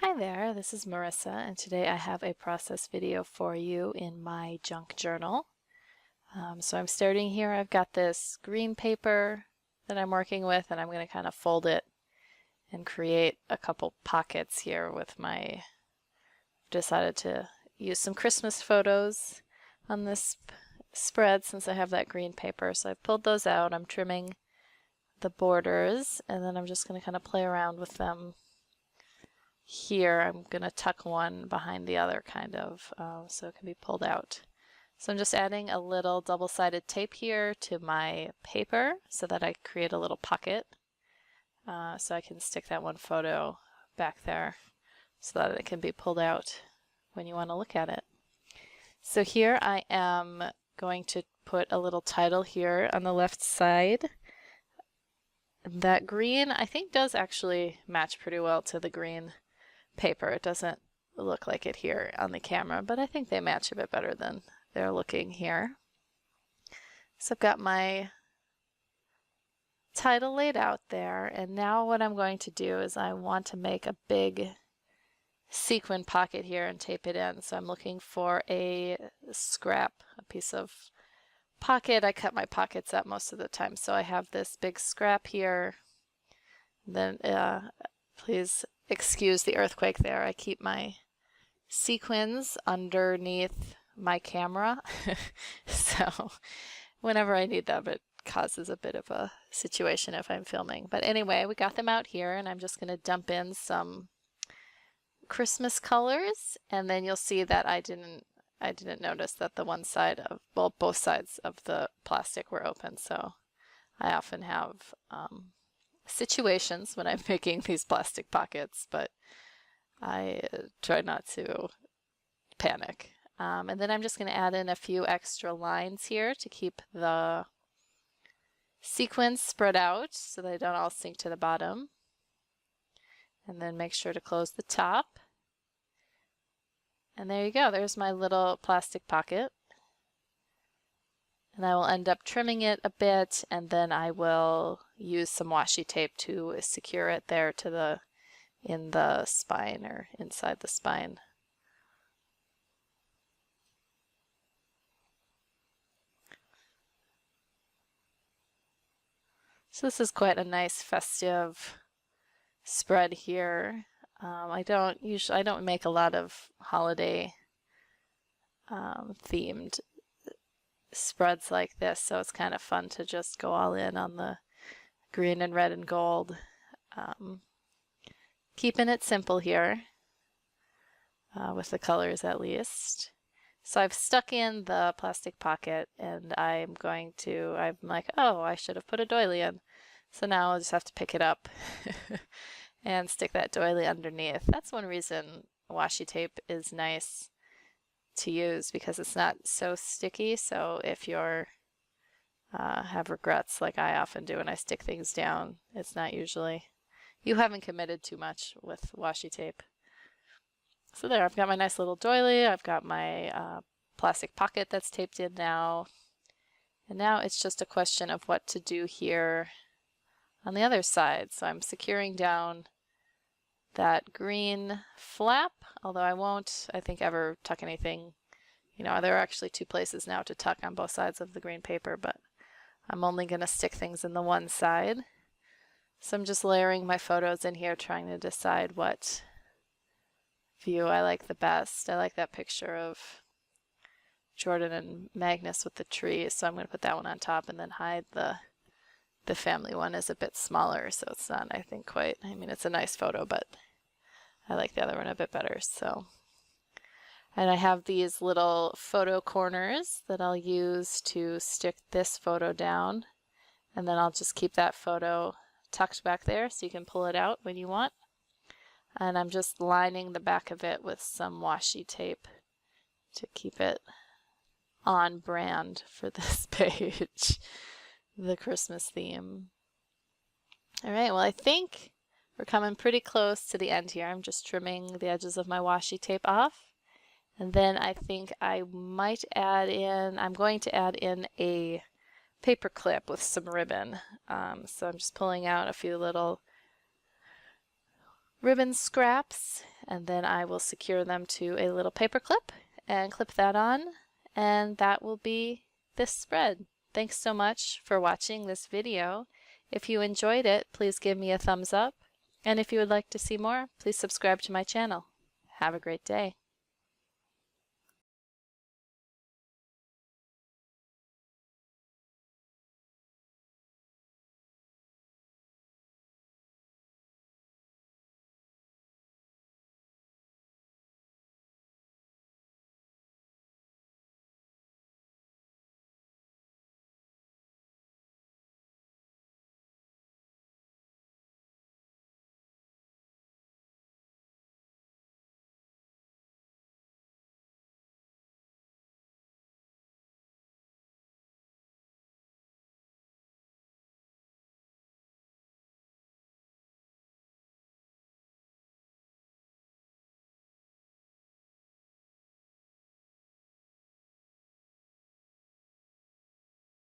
Hi there, this is Marissa, and today I have a process video for you in my junk journal. So I'm starting here. I've got this green paper that I'm working with, and I'm going to kind of fold it and create a couple pockets here with my... decided to use some Christmas photos on this spread since I have that green paper. So I've pulled those out. I'm trimming the borders, and then I'm just going to kind of play around with them. Here I'm going to tuck one behind the other kind of, so it can be pulled out. So I'm just adding a little double-sided tape here to my paper so that I create a little pocket, so I can stick that one photo back there so that it can be pulled out when you want to look at it. So here I am going to put a little title here on the left side. That green I think does actually match pretty well to the green paper. It doesn't look like it here on the camera, but I think they match a bit better than they're looking here. So I've got my title laid out there, and now what I'm going to do is I want to make a big sequin pocket here and tape it in. So I'm looking for a scrap, a piece of pocket. I cut my pockets up most of the time, so I have this big scrap here. Then please excuse the earthquake there. I keep my sequins underneath my camera, so whenever I need them, it causes a bit of a situation if I'm filming. But anyway, we got them out here, and I'm just going to dump in some Christmas colors, and then you'll see that I didn't notice that the one side of, well, both sides of the plastic were open, so I often have situations when I'm making these plastic pockets, but I try not to panic. And then I'm just going to add in a few extra lines here to keep the sequins spread out so they don't all sink to the bottom. And then make sure to close the top. And there you go. There's my little plastic pocket. And I will end up trimming it a bit, and then I will use some washi tape to secure it there to in the spine or inside the spine. So this is quite a nice festive spread here. I don't make a lot of holiday themed spreads like this, so it's kind of fun to just go all in on the green and red and gold. Keeping it simple here with the colors at least. So I've stuck in the plastic pocket, and I'm like, oh, I should have put a doily in. So now I'll just have to pick it up and stick that doily underneath. That's one reason washi tape is nice to use, because it's not so sticky. So if you're have regrets like I often do when I stick things down, it's not usually, you haven't committed too much with washi tape. So there, I've got my nice little doily, I've got my plastic pocket that's taped in now, and now it's just a question of what to do here on the other side. So I'm securing down that green flap, although I won't, I think, ever tuck anything. You know, there are actually two places now to tuck on both sides of the green paper, but I'm only going to stick things in the one side. So I'm just layering my photos in here, trying to decide what view I like the best. I like that picture of Jordan and Magnus with the trees, so I'm going to put that one on top and then hide the family one is a bit smaller, so it's not, I think, quite, I mean, it's a nice photo, but I like the other one a bit better. So, and I have these little photo corners that I'll use to stick this photo down, and then I'll just keep that photo tucked back there so you can pull it out when you want. And I'm just lining the back of it with some washi tape to keep it on brand for this page, the Christmas theme. All right, well, I think we're coming pretty close to the end here. I'm just trimming the edges of my washi tape off. And then I think I might add in, I'm going to add in a paper clip with some ribbon. So I'm just pulling out a few little ribbon scraps, and then I will secure them to a little paper clip and clip that on, and that will be this spread. Thanks so much for watching this video. If you enjoyed it, please give me a thumbs up, and if you would like to see more, please subscribe to my channel. Have a great day.